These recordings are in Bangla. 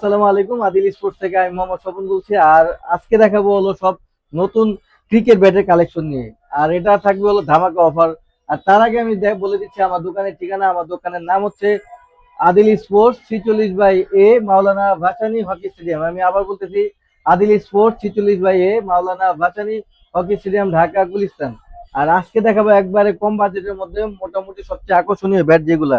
আসসালামু আলাইকুম, আদিল স্পোর্টস থেকে আমি মোহাম্মদ স্বপন বলছি। আর আজকে দেখাবো হলো সব নতুন ক্রিকেট ব্যাটের কালেকশন নিয়ে। আর এটা থাকবে হলো ধামাকা অফার। আর তার আগে আমি বলে দিচ্ছি আমার দোকানের ঠিকানা। আমার দোকানের নাম হচ্ছে আদিল স্পোর্টস, 46/A, মাওলানা ভাসানী হকি স্টেডিয়াম। আমি আবার বলতেছি, আদিল স্পোর্টস, 46/A, মাওলানা ভাসানী হকি স্টেডিয়াম, ঢাকা, গুলিস্তান। আর আজকে দেখাবো একবারে কম বাজেটের মধ্যে মোটামুটি সবচেয়ে আকর্ষণীয় ব্যাট যেগুলা।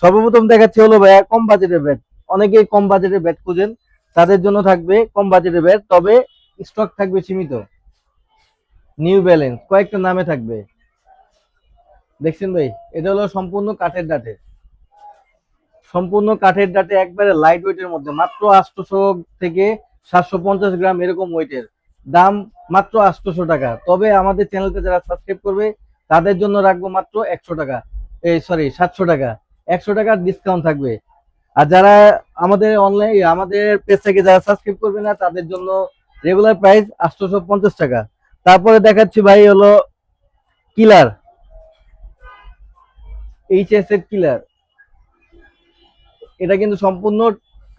সর্বপ্রথম দেখাচ্ছি হলো ভাইয়া কম বাজেটের ব্যাট। অনেকেই কম বাজেটের ব্যাট খুঁজেন, তাদের জন্য থাকবে কম বাজেটের ব্যাট, তবে স্টক থাকবে সীমিত। নিউ ব্যালেন্স কয়েকটা নামে থাকবে, দেখছেন ভাই? এটা হলো সম্পূর্ণ কাঠের ডাটে একবারে লাইট ওয়েটের মধ্যে, মাত্র 800 থেকে 750 গ্রাম এরকম ওয়েটের। দাম মাত্র 800 টাকা। তবে আমাদের চ্যানেলটা যারা সাবস্ক্রাইব করবে তাদের জন্য রাখবো মাত্র 100 টাকা, এই সরি 700 টাকা। 100 টাকার ডিসকাউন্ট থাকবে। আর যারা আমাদের পেজ থেকে যারা সাবস্ক্রাইব করবে না তাদের জন্য রেগুলার প্রাইস 850 টাকা। তারপরে দেখাচ্ছি ভাই হলো কিলার, এইচএস এর কিলার। এটা কিন্তু সম্পূর্ণ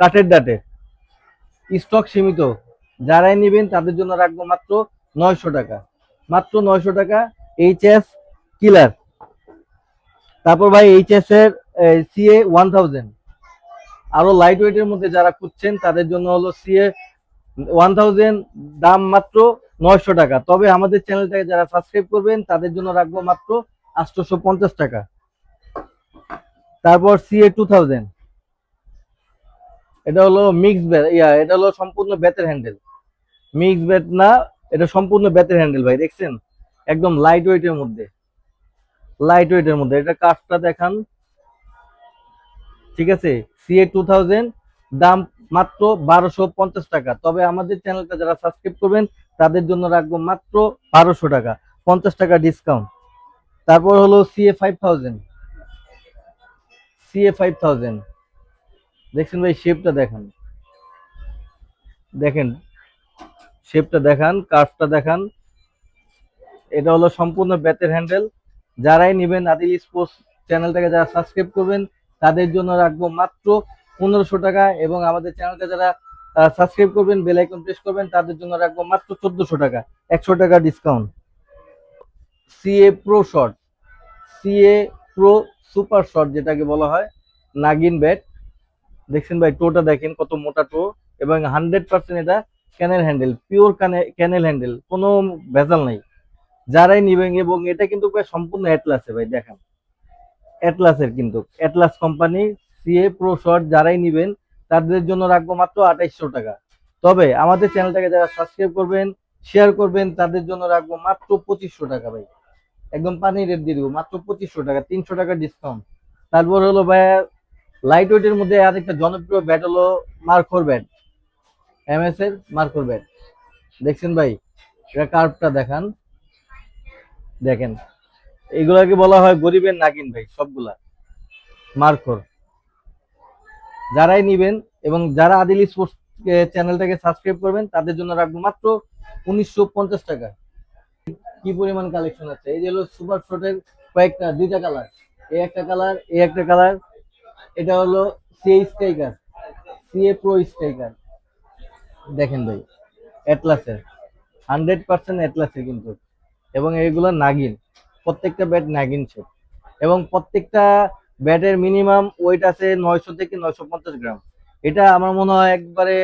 কাঠের ডাটে, স্টক সীমিত। যারাই নেবেন তাদের জন্য রাখবো মাত্র 900 টাকা। মাত্র 900 টাকা, এইচএস কিলার। তারপর ভাই এইচএস এর CA 1000, আরো লাইট ওয়েটের মধ্যে যারা খুঁজছেন তাদের জন্য হলো CA 1000, দাম মাত্র 900 টাকা। তবে আমাদের চ্যানেলটাকে যারা সাবস্ক্রাইব করবেন তাদের জন্য রাখবো মাত্র 850 টাকা। তারপর CA 2000, এটা হলো মিক্স ব্যাট, এটা হলো সম্পূর্ণ ব্যাটের হ্যান্ডেল, মিক্স ব্যাট না, এটা সম্পূর্ণ ব্যাটের হ্যান্ডেল ভাই, দেখছেন? একদম লাইট ওয়েটের মধ্যে এটা কাজটা দেখান, ঠিক আছে? CA 2000, দাম মাত্র 1250 টাকা। তবে আমাদের চ্যানেলটা যারা সাবস্ক্রাইব করবেন তাদের জন্য রাখবো মাত্র 1200 টাকা, 50 টাকা ডিসকাউন্ট। তারপর হলো CA 5000, দেখছেন ভাই? দেখেন শেপটা দেখান, কার্ভটা দেখান। এটা হলো সম্পূর্ণ বেতের হ্যান্ডেল। যারাই নেবেন আদিল স্পোর্টস চ্যানেলটাকে যারা সাবস্ক্রাইব করবেন তাদের জন্য রাখবো মাত্র 1500 টাকা, এবং আমাদের চ্যানেলটা যারা সাবস্ক্রাইব করবেন, বেল আইকন প্রেস করবেন, তাদের জন্য রাখবো মাত্র 1400 টাকা, 100 টাকা discount. CA pro short, CA pro super short যেটাকে বলা হয়, নাগিন ব্যাট। দেখছেন ভাই? টোটা দেখেন কত মোটা টো, এবং 100% এটা ক্যানেল হ্যান্ডেল, পিওর ক্যানেল হ্যান্ডেল, কোনো ভেজাল নাই। যারাই নিবেন, এবং এটা কিন্তু সম্পূর্ণ অ্যাটলাসে ভাই, দেখেন অ্যাটলাসের, কিন্তু Atlas company CA pro short. যারাই নিবেন তাদের জন্য রাখবো মাত্র 2800 টাকা। তবে আমাদের চ্যানেলটাকে যারা সাবস্ক্রাইব করবেন, শেয়ার করবেন, তাদের জন্য রাখবো মাত্র 2500 টাকা ভাই। একদম পানি রেট দিয়ে দিব, মাত্র 2500 টাকা, 300 টাকা ডিসকাউন্ট। তারপর হলো ভাই লাইট ওয়েটের মধ্যে আরেকটা জনপ্রিয় ব্যাট হলো মার্কর ব্যাট, এমএস এর মার্কর ব্যাট। দেখছেন ভাই? এটা কার্ভটা দেখান, দেখেন। এগুলাকে বলা হয় গরিবের নাগিন ভাই, সবগুলা মার্কর। যারাই নিবেন এবং যারা আদিল স্পোর্টস চ্যানেলটাকে সাবস্ক্রাইব করবেন তাদের জন্য রাখবো মাত্র 1950 টাকা। কি পরিমাণ কালেকশন আছে! এই যে হলো সুপার শটের কয়েকটা, দুইটা কালার, এই একটা কালার, এই একটা কালার। এটা হলো CA striker, CA pro striker. দেখেন ভাই, অ্যাটলাসের, 100% অ্যাটলাসের কিন্তু। এবং এইগুলো নাগিন, প্রত্যেকটা ব্যাট নাগিন শেপ, এবং প্রত্যেকটা ব্যাটের মিনিমাম ওয়েট আছে 900 থেকে 950 গ্রাম। এটা আমার মনে হয় একবারে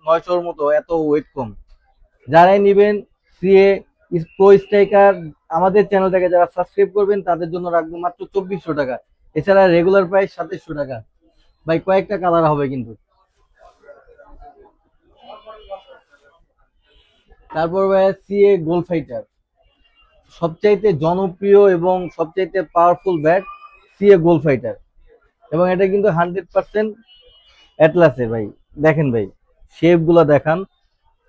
900-র মতো, এত ওয়েট কম। যারাই নিবেন সিএ প্রো স্ট্রাইকার, আমাদের চ্যানেলটাকে যারা সাবস্ক্রাইব করবেন তাদের জন্য রাখবো মাত্র 2400 টাকা। এছাড়া রেগুলার প্রাইস 2700 টাকা ভাই। কয়েকটা কালার হবে কিন্তু। তারপর ভাই সিএ গোল ফাইটার, সবচাইতে জনপ্রিয় এবং সবচাইতে পাওয়ারফুল ব্যাট, সিএ গোল ফাইটার। এবং এটা কিন্তু 100% অ্যাটলাসে ভাই। দেখেন ভাই, শেপ গুলা দেখান।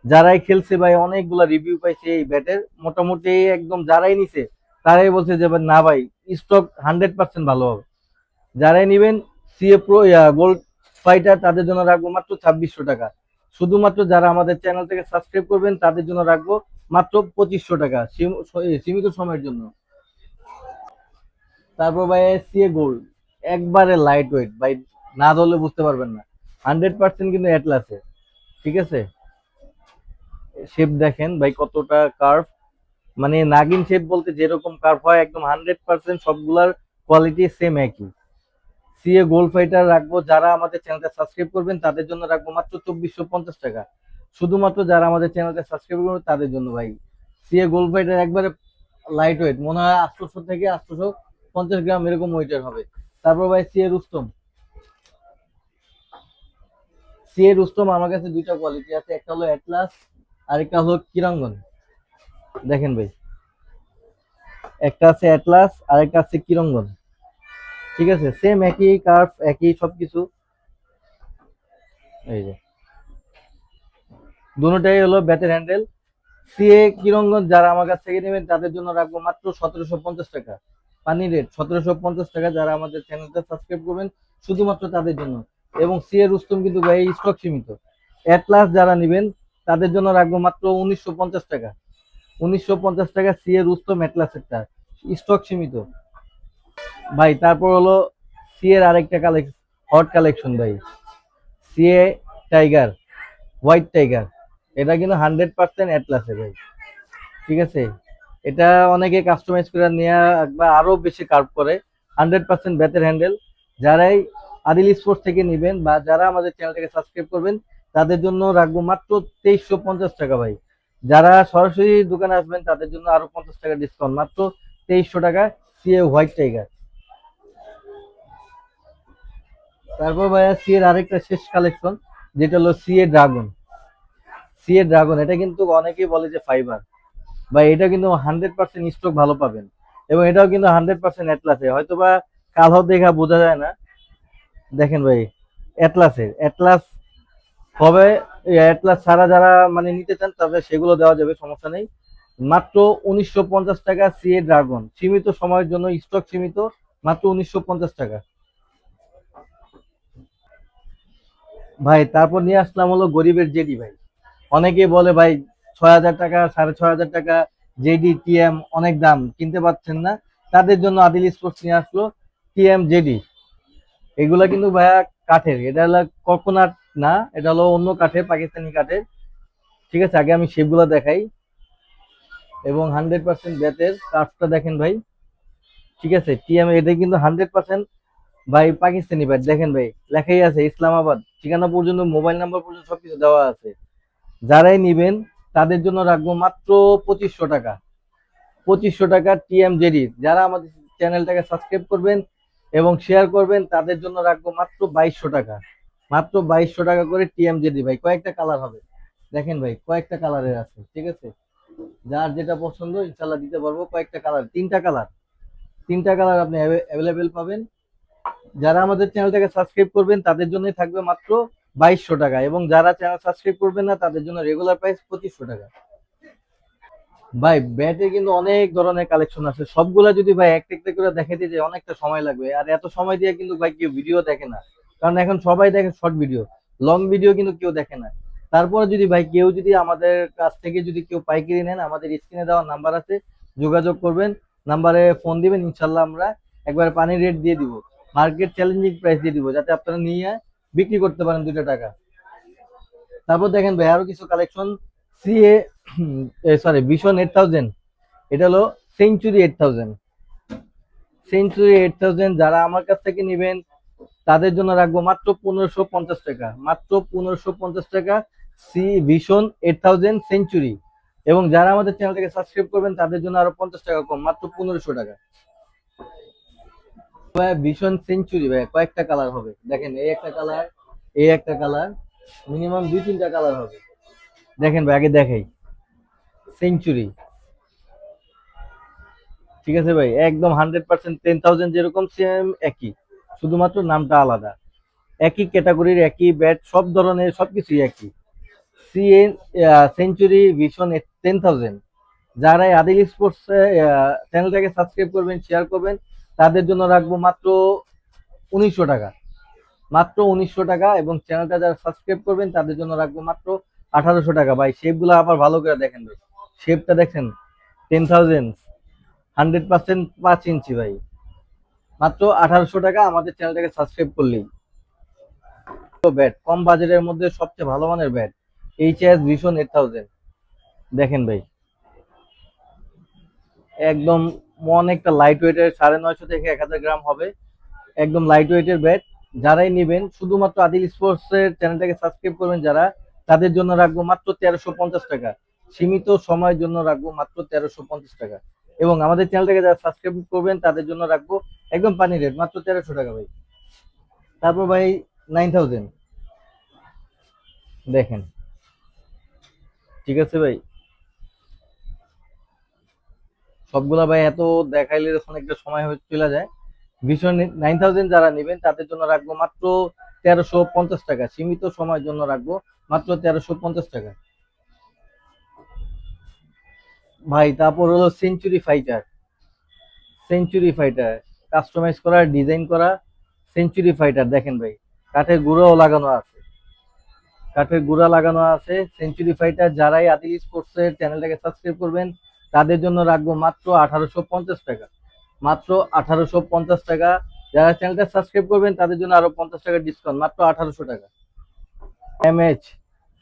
যারাই খেলছে ভাই অনেকগুলা রিভিউ পাইছে এই ব্যাটের, মোটামুটি একদম যারাই নিছে তারাই বলছে যে না ভাই, স্টক 100% ভালো হবে। যারাই নিবেন সিএ প্রো গোল্ড ফাইটার, তাদের জন্য রাখবো মাত্র 2600 টাকা। শুধুমাত্র যারা আমাদের চ্যানেল থেকে সাবস্ক্রাইব করবেন তাদের জন্য রাখবো মাত্র 2500 টাকা, সীমিত সময়ের জন্য। তারপর ভাই সিএ গোল্ড, একবারে লাইট ওয়েট ভাই, না ধরলে বুঝতে পারবেন না। 100% কিন্তু অ্যাটলাসে। ঠিক আছে, শেপ দেখেন ভাই কতটা কার্ভ, মানে নাগিন শেপ বলতে যেরকম কার্ভ হয় একদম 100% সবগুলার কোয়ালিটি সেম একই। সিএ গোল্ড ফাইটার রাখবো, যারা আমাদের চ্যানেলটা সাবস্ক্রাইব করবেন তাদের জন্য রাখবো মাত্র 2450 টাকা। শুধুমাত্র যারা আমাদের চ্যানেলটা সাবস্ক্রাইব করবেন তাদের জন্য ভাই। সিএ গোল্ড ফাইটার একবারে লাইট ওয়েট, মনে হয় 800 থেকে 850 গ্রাম এরকম ওয়েটের হবে। তারপর ভাই সিএ রুস্তম। সিএ রুস্তম আমার কাছে দুইটা কোয়ালিটি আছে, একটা হলো অ্যাটলাস আর একটা হলো কিরঙ্গন। দেখেন ভাই, একটা আছে অ্যাটলাস আর একটা আছে কিরঙ্গন। ঠিক আছে, সেম একই কার্ভ একই সবকিছু। এই যে দুটোটাই হলো ব্যাটের হ্যান্ডেল। সিএ কিরঙ্গন যারা আমার কাছ থেকে নেবেন তাদের জন্য রাখবো মাত্র 1750 টাকা। পানি রেট 1750 টাকা, যারা আমাদের চ্যানেলটা সাবস্ক্রাইব করবেন শুধুমাত্র তাদের জন্য। এবং সিএ রুস্তম কিন্তু ভাই স্টক সীমিত। অ্যাটলাস যারা নেবেন তাদের জন্য রাখবো মাত্র 1950 টাকা। 1950 টাকা সিএ রুস্তম অ্যাটলাসেরটা, স্টক সীমিত ভাই। তারপর হলো সিএর আরেকটা কালেকশন, হট কালেকশন ভাই, সিএ টাইগার, হোয়াইট টাইগার। এটা কিন্তু 100% অ্যাটলাসে ভাই। ঠিক আছে, এটা অনেকে কাস্টমাইজ করে নেওয়া বা আরো বেশি কার্ভ করে। 100% বেতের হ্যান্ডেল। যারাই আদিল স্পোর্টস থেকে নেবেন বা যারা আমাদের চ্যানেলটাকে সাবস্ক্রাইব করবেন তাদের জন্য রাখবো মাত্র 2350 টাকা ভাই। যারা সরাসরি দোকানে আসবেন তাদের জন্য আরো 50 টাকা ডিসকাউন্ট, মাত্র 2300 টাকা সিএ হোয়াইট টাইগার। তারপর ভাইয়া সিএর আরেকটা শেষ কালেকশন, যেটা হলো সিএ ড্রাগন। সিএ ড্রাগন এটা কিন্তু অনেকেই বলে যে ফাইবার, বা এটা কিন্তু 100% স্টক ভালো পাবেন। এবং এটাও কিন্তু 100% অ্যাটলাসে, হয়তো বা কালো দেখা বোঝা যায় না। দেখেন ভাই, অ্যাটলাসের অ্যাটলাস হবে। অ্যাটলাস ছাড়া যারা মানে নিতে চান তবে সেগুলো দেওয়া যাবে, সমস্যা নেই। মাত্র 1950 টাকা সিএ ড্রাগন, সীমিত সময়ের জন্য, স্টক সীমিত, মাত্র 1950 টাকা ভাই। তারপর নিয়ে আসলাম হলো গরিবের জেডি ভাই। অনেকেই বলে ভাই 6000 টাকা 6500 টাকা জেডি টিএম অনেক দাম, কিনতে পারছেন না। তাদের জন্য আদিল স্পোর্টস নিয়ে আসলো টিএম জেডি। এগুলা কিন্তু ভাইয়া কাঠের, এটা হলো কোকোনাট না, এটা হলো অন্য কাঠের, পাকিস্তানি কাঠের। ঠিক আছে, আগে আমি শেপগুলো দেখাই। এবং 100% বেতের কাঠটা দেখেন ভাই। ঠিক আছে, টিএম এটা কিন্তু 100% ভাই পাকিস্তানি ব্যাট। দেখেন ভাই, লেখাই আছে ইসলামাবাদ, ঠিকানা পর্যন্ত, মোবাইল নাম্বার পর্যন্ত সবকিছু দেওয়া আছে। যারাই নিবেন তাদের জন্য রাখবো মাত্র 2500 টাকা। 2500 টাকা টিএম জেডি। যারা আমাদের চ্যানেলটাকে সাবস্ক্রাইব করবেন এবং শেয়ার করবেন তাদের জন্য রাখবো মাত্র 2200 টাকা। মাত্র 2200 টাকা করে টিএম জেডি ভাই। কয়েকটা কালার হবে, দেখেন ভাই কয়েকটা কালারের আছে। ঠিক আছে, যার যেটা পছন্দ ইনশাল্লাহ দিতে পারবো। কয়েকটা কালার, তিনটা কালার, তিনটা কালার আপনি অ্যাভেলেবেল পাবেন। যারা আমাদের চ্যানেলটাকে সাবস্ক্রাইব করবেন তাদের জন্যই থাকবে মাত্র 2200 টাকা, এবং যারা চ্যানেল সাবস্ক্রাইব করবেন না তাদের জন্য রেগুলার প্রাইস 2500 টাকা। ভাই ব্যাটে কিন্তু অনেক ধরনের কালেকশন আছে, সবগুলা যদি ভাই একটা একটা করে দেখাতে যে অনেকটা সময় লাগবে, আর এত সময় দিয়ে কিন্তু ভাই কেউ ভিডিও দেখে না। কারণ এখন সবাই দেখে শর্ট ভিডিও, লং ভিডিও কিন্তু কেউ দেখে না। তারপরে যদি ভাই কেউ যদি আমাদের কাছ থেকে যদি কেউ পাইকারি নেন, আমাদের স্ক্রিনে দেওয়া নাম্বার আছে, যোগাযোগ করবেন, নাম্বারে ফোন দিবেন, ইনশাল্লাহ আমরা একবার পানির রেট দিয়ে দিব, মার্কেট চ্যালেঞ্জিং প্রাইস দিয়ে দিব, যাতে আপনারা নিয়ে বিক্রি করতে পারেন 2 টাকা। তারপর দেখেন ভাই আরো কিছু কালেকশন, সিএ সরি ভিশন 8000। এটা হলো সেঞ্চুরি 8000। সেঞ্চুরি 8000 যারা আমার কাছ থেকে নেবেন তাদের জন্য রাখবো মাত্র 1550 টাকা। মাত্র 1550 টাকা সি ভিশন 8000 সেঞ্চুরি। এবং যারা আমাদের চ্যানেলটাকে সাবস্ক্রাইব করবেন তাদের জন্য আরো 50 টাকা কম, মাত্র 1500 টাকা। ভাই ভিশন সেঞ্চুরি ভাই কয়েকটা কালার হবে, দেখেন এই একটা কালার, এই একটা কালার, মিনিমাম 2-3টা কালার হবে। দেখেন ভাই আগে দেখাই, সেঞ্চুরি। ঠিক আছে ভাই, একদম 100% 10,000 যেরকম সেম একই, শুধুমাত্র নামটা আলাদা। একই ক্যাটাগরির একই ব্যাট, সব ধরনের সবকিছুই একই। CN century vision 10,000। যারা আদিল স্পোর্টস চ্যানেলটাকে সাবস্ক্রাইব করবেন শেয়ার করবেন তাদের জন্য রাখবো মাত্র 1900 টাকা। মাত্র 1900 টাকা। এবং চ্যানেলটা যারা সাবস্ক্রাইব করবেন তাদের জন্য রাখবো মাত্র 1800 টাকা। ভাই শেপগুলো আবার ভালো করে দেখেন ভাই, শেপটা দেখেন, 10,000, 100% 5 ইঞ্চি ভাই। মাত্র 1800 টাকা আমাদের চ্যানেলটাকে সাবস্ক্রাইব করলেই। ব্যাট কম বাজেটের মধ্যে সবচেয়ে ভালো মানের ব্যাট এইচএস ভিশন 8000 দেখেন ভাই, একদম অনেকটা লাইট ওয়েটের, 950 থেকে 1000 গ্রাম হবে, একদম লাইট ওয়েটের ব্যাট। যারাই নেবেন শুধুমাত্র আদিল স্পোর্টস এর চ্যানেলটাকে সাবস্ক্রাইব করবেন যারা, তাদের জন্য রাখবো মাত্র 1350 টাকা। সীমিত সময়ের জন্য রাখবো মাত্র 1350 টাকা। এবং আমাদের চ্যানেলটাকে যারা সাবস্ক্রাইব করবেন তাদের জন্য রাখবো একদম পানি রেট মাত্র 1300 টাকা ভাই। তারপর ভাই 9000 দেখেন, ঠিক আছে ভাই, সবগুলা ভাই এত দেখাইলে যখন একটা সময় হয়ে চলে যায়। ভীষণ 9000 যারা নেবেন তাদের জন্য রাখবো মাত্র 1350 টাকা। সীমিত সময়ের জন্য রাখবো মাত্র 1350 টাকা ভাই। তারপর হলো century fighter, century fighter customise করা, ডিজাইন করা সেঞ্চুরি ফাইটার দেখেন ভাই, কাঠের গুঁড়োও লাগানো আছে, কাঠের গুঁড়া লাগানো আছে সেঞ্চুরি ফাইটার। যারাই আদিল স্পোর্টস এর চ্যানেলটাকে সাবস্ক্রাইব করবেন তাদের জন্য রাখবো মাত্র 1850 টাকা, মাত্র 1850 টাকা। যারা চ্যানেলটা সাবস্ক্রাইব করবেন তাদের জন্য আরো 50 টাকা ডিসকাউন্ট, মাত্র 1800 টাকা। এমএচ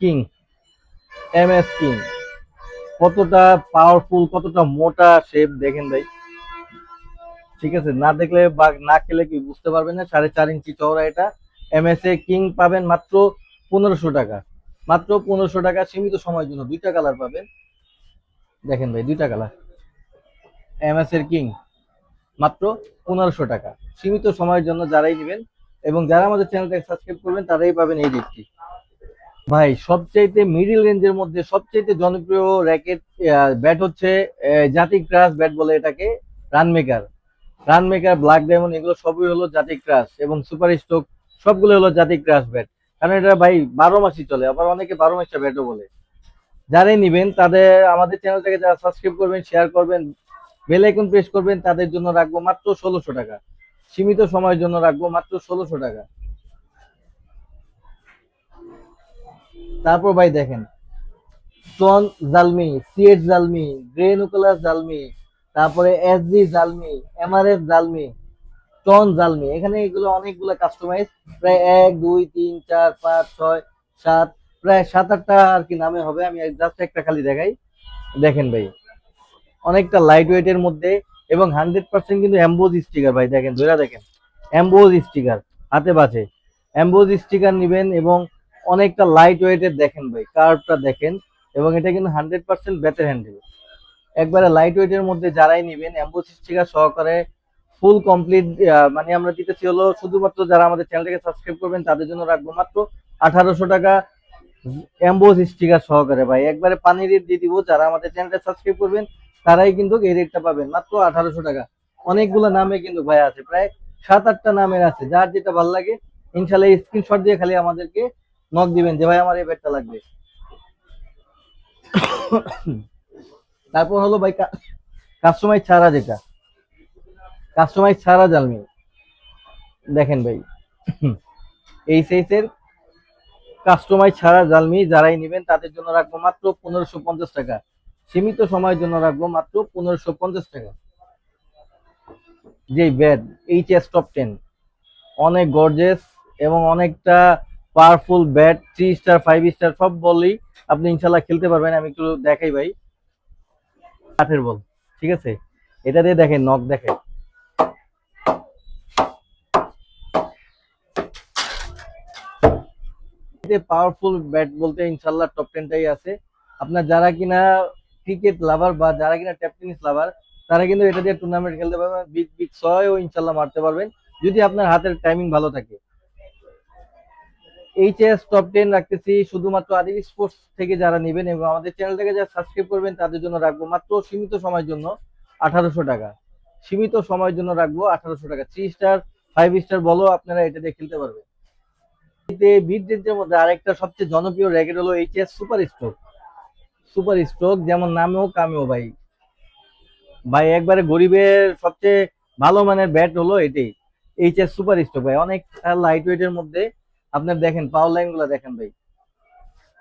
কিং, এমএস কিং কতটা পাওয়ারফুল, কতটা মোটা শেপ দেখেন ভাই, ঠিক আছে, না দেখলে বা না খেলে কি বুঝতে পারবেন না। 4.5 ইঞ্চি চওড়া এটা। এমএস এ কিং পাবেন মাত্র 1500 টাকা, মাত্র 1500 টাকা। সীমিত সময়ের জন্য দুইটা কালার পাবেন, দেখেন ভাই দুইটা কালার। এমএস এর কিং মাত্র 1500 টাকা, সীমিত সময়ের জন্য যারাই নেবেন এবং যারা আমাদের চ্যানেলটাকে সাবস্ক্রাইব করবেন তারাই পাবেন এই রেটটি। ভাই সবচাইতে মিডিল রেঞ্জের মধ্যে সবচাইতে জনপ্রিয় র্যাকেট ব্যাট হচ্ছে জাতি ক্রাশ ব্যাট বলে এটাকে, রানমেকার, রানমেকার, ব্ল্যাক ডায়মন্ড এগুলো সবই হলো জাতি ক্রাশ এবং সুপার স্টক সবগুলো হলো জাতি ক্রাশ ব্যাট। কারণ এটা ভাই 12 মাসই চলে, আবার অনেকে 12 মাসটা ব্যাটও বলে। যারাই নিবেন তাদের আমাদের চ্যানেলটাকে যারা সাবস্ক্রাইব করবেন, শেয়ার করবেন, বেল আইকন প্রেস করবেন তাদের জন্য রাখবো মাত্র 1600 টাকা। সীমিত সময়ের জন্য রাখবো মাত্র 1600 টাকা। তারপর ভাই দেখেন স্টোন জালমি, সিএট জালমি, গ্রে নিকোলাস জালমি, তারপরে এসজি জালমি, এমআরএফ জালমি, টন জালমি, এখানে এগুলো অনেকগুলো কাস্টমাইজ, প্রায় 1 2 3 4 5 6 7, প্রায় 7 8টা আর কি নামে হবে। আমি জাস্ট একটা খালি দেখাই, দেখেন ভাই অনেকটা লাইট ওয়েটের মধ্যে এবং 100% কিন্তু এমবোজ স্টিকার ভাই, দেখেন ধরে দেখেন এমবোজ স্টিকার, হাতে বাজে এমবোজ স্টিকার নিবেন এবং অনেকটা লাইট ওয়েটের দেখেন ভাই, কার্ভটা দেখেন। এবং এটা কিন্তু 100% বেতের হ্যান্ডেল, একবারে লাইট ওয়েটের মধ্যে যারাই নিবেন এমবোস স্টিকার সহকারে ফুল কমপ্লিট, মানে আমরা দিতেছি হলো শুধুমাত্র যারা আমাদের চ্যানেলটাকে সাবস্ক্রাইব করবেন তাদের জন্য রাখবো মাত্র 1800 টাকা এমবোস স্টিকার সহকারে ভাই, একবারে পানি রেট দিয়ে দিব। যারা আমাদের চ্যানেলটা সাবস্ক্রাইব করবেন তারাই কিন্তু এই রেটটা পাবেন মাত্র 1800 টাকা। অনেকগুলো নামে কিন্তু ভাই আছে, প্রায় 7 8টা নামের আছে, যার যেটা ভালো লাগে ইনশাল্লাহ স্ক্রিনশট দিয়ে খালি আমাদেরকে নক দিবেন যে ভাই আমার এই ব্যাটটা লাগবে। তারপর হলো ভাই কাস্টমাইজ ছাড়া, যেটা কাস্টমাইজ ছাড়া জালমি দেখেন ভাই, এই সাইজের কাস্টমাইজ ছাড়া জালমি যারাই নেবেন তাদের জন্য রাখবো মাত্র 1550 টাকা। সীমিত সময়ের জন্য রাখবো মাত্র 1550 টাকা। যে ব্যাট এইচএস টপ 10 অনেক গর্জেস এবং অনেকটা পাওয়ারফুল ব্যাট, 3 স্টার 5 স্টার সব বললেই আপনি ইনশাল্লাহ খেলতে পারবেন। আমি একটু দেখাই ভাই, কাঠের বল, ঠিক আছে, এটা দিয়ে দেখেন নক দেখেন, পাওয়ারফুল ব্যাট বলতে ইনশাল্লাহ টপ 10টাই আছে। আপনার যারা কিনা ক্রিকেট লাভার বা যারা কিনা ট্যাপ টেনিস লাভার তারা কিন্তু এটা দিয়ে টুর্নামেন্ট খেলতে পারবেন, বিগ বিগ ছয়ও ইনশাল্লাহ মারতে পারবেন যদি আপনার হাতের টাইমিং ভালো থাকে। এইচএস টপ 10 রাখতেছি শুধুমাত্র আদিল স্পোর্টস থেকে যারা নেবেন এবং আমাদের চ্যানেলটাকে যারা সাবস্ক্রাইব করবেন তাদের জন্য রাখবো মাত্র সীমিত সময়ের জন্য 1800 টাকা। সীমিত সময়ের জন্য রাখবো 1800 টাকা। 3 স্টার 5 স্টার বলো আপনারা এটা দিয়ে খেলতে পারবেন। মিড রেঞ্জের মধ্যে আরেকটা সবচেয়ে জনপ্রিয় র্যাকেট হলো HS super stroke, super stroke যেমন নামেও কামেও ভাই, ভাই একবারে গরিবের সবচেয়ে ভালো মানের ব্যাট হলো এটাই, এইচএস সুপার স্ট্রোক ভাই। অনেক লাইট ওয়েটের মধ্যে আপনার দেখেন পাওয়ার লাইন গুলা দেখেন ভাই,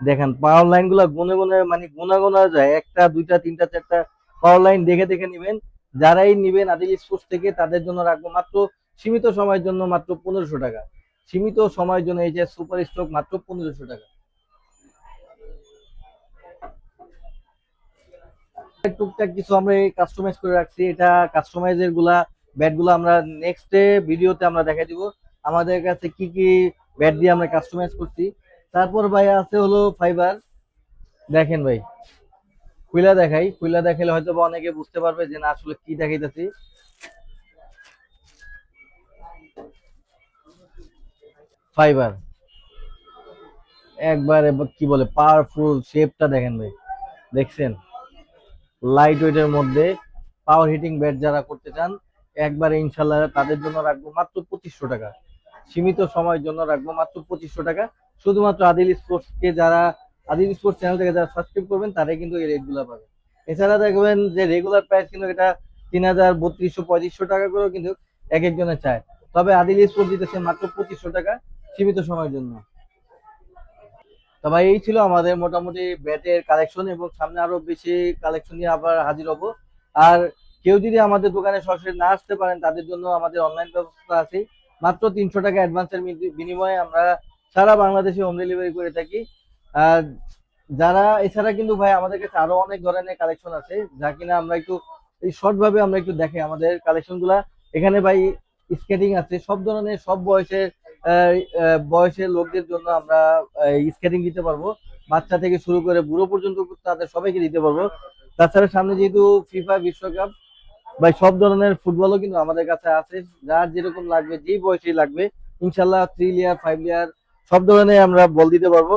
দেখেন পাওয়ার লাইন গুলা গুনে গুনে মানে গোনা গোনা যায়, একটা দুইটা তিনটা চারটা পাওয়ার লাইন দেখে দেখে নিবেন। যারাই নিবেন আদিল স্পোর্টস থেকে তাদের জন্য রাখবো মাত্র সীমিত সময়ের জন্য মাত্র 1500 টাকা। সীমিত সময়ের জন্য এই যে সুপার স্টক মাত্র 1500 টাকা। টুকটাক কিছু আমরা কাস্টমাইজ করে রাখছি, এটা কাস্টমাইজের গুলা ব্যাট গুলো আমরা নেক্সট ভিডিওতে আমরা দেখাই দিব আমাদের কাছে কি কি ব্যাট দিয়ে আমরা কাস্টমাইজ করছি। তারপর ভাই আছে হলো ফাইবার, দেখেন ভাই খুইলা দেখাই, খুইলা দেখাইলে হয়তো বা অনেকে বুঝতে পারবে যে না আসলে কি দেখাইতেছি। ফাইবার একবারে কি বলে পাওয়ারফুল, শেপটা দেখেন ভাই, দেখছেন? লাইট ওয়েটের মধ্যে পাওয়ার হিটিং ব্যাট যারা করতে চান একবারে ইনশাল্লাহ তাদের জন্য রাখবো মাত্র 2500 টাকা। সীমিত সময়ের জন্য রাখবো মাত্র 2500 টাকা। শুধুমাত্র আদিল স্পোর্টস কে যারা, আদিল স্পোর্টস চ্যানেল থেকে যারা সাবস্ক্রাইব করবেন তারাই কিন্তু এই রেট গুলা পাবেন। এছাড়া দেখবেন যে রেগুলার প্রাইস কিন্তু এটা 3000, 3200, 3500 টাকা করেও কিন্তু এক একজনের চায়, তবে আদিল স্পোর্টস দিতেছে মাত্র 2500 টাকা সীমিত সময়ের জন্য। তো ভাই এই ছিল আমাদের মোটামুটি ব্যাটের কালেকশন, এবং সামনে আরো বেশি কালেকশন নিয়ে আবার হাজির হব। আর কেউ যদি আমাদের দোকানে সরাসরি না আসতে পারেন তাদের জন্য আমাদের অনলাইন ব্যবস্থা আছে। মাত্র 300 টাকা অ্যাডভান্সের বিনিময়ে আমরা সারা বাংলাদেশে হোম ডেলিভারি করে থাকি। আর যারা এছাড়া কিন্তু ভাই আমাদের কাছে আরো অনেক ধরনের কালেকশন আছে যা কিনা আমরা একটু এই শর্ট ভাবে আমরা একটু দেখাই আমাদের কালেকশন গুলা। এখানে ভাই স্কেটিং আছে সব ধরনের, সব বয়সের বয়সের লোকদের জন্য আমরা স্কেটিং দিতে পারবো, বাচ্চা থেকে শুরু করে বুড়ো পর্যন্ত তাদের সবাইকে দিতে পারবো। তাছাড়া সামনে যেহেতু ফিফা বিশ্বকাপ, ভাই সব ধরনের ফুটবলও কিন্তু আমাদের কাছে আছে, যার যেরকম লাগবে যেই বয়সে লাগবে ইনশাল্লাহ 3 লেয়ার 5 লেয়ার সব ধরনের আমরা বল দিতে পারবো।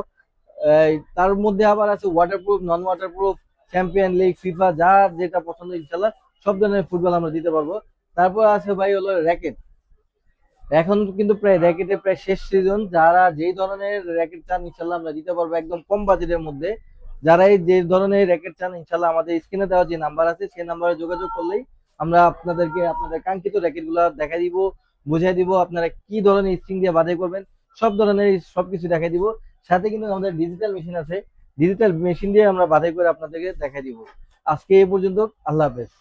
তার মধ্যে আবার আছে ওয়াটারপ্রুফ, নন ওয়াটারপ্রুফ, চ্যাম্পিয়ন লিগ, ফিফা, যার যেটা পছন্দ ইনশাল্লাহ সব ধরনের ফুটবল আমরা দিতে পারবো। তারপর আছে ভাই হলো র্যাকেট। এখন কিন্তু প্রায় র্যাকেটের প্রায় শেষ সিজন, যারা যেই ধরনের র্যাকেট চান ইনশাল্লাহ আমরা দিতে পারবো একদম কম বাজেটের মধ্যে। যারাই যে ধরনের র্যাকেট চান ইনশাল্লাহ আমাদের স্ক্রিনে দেওয়া যে নাম্বার আছে সেই নাম্বারে যোগাযোগ করলেই আমরা আপনাদেরকে আপনাদের কাঙ্ক্ষিত র্যাকেট গুলা দেখা দিব, বুঝাই দিব আপনারা কি ধরনের স্ট্রিং দিয়ে বাছাই করবেন, সব ধরনের সবকিছু দেখাই দিব। সাথে কিন্তু আমাদের ডিজিটাল মেশিন আছে, ডিজিটাল মেশিন দিয়ে আমরা বাছাই করে আপনাদেরকে দেখাই দিব। আজকে এই পর্যন্ত, আল্লাহ হাফেজ।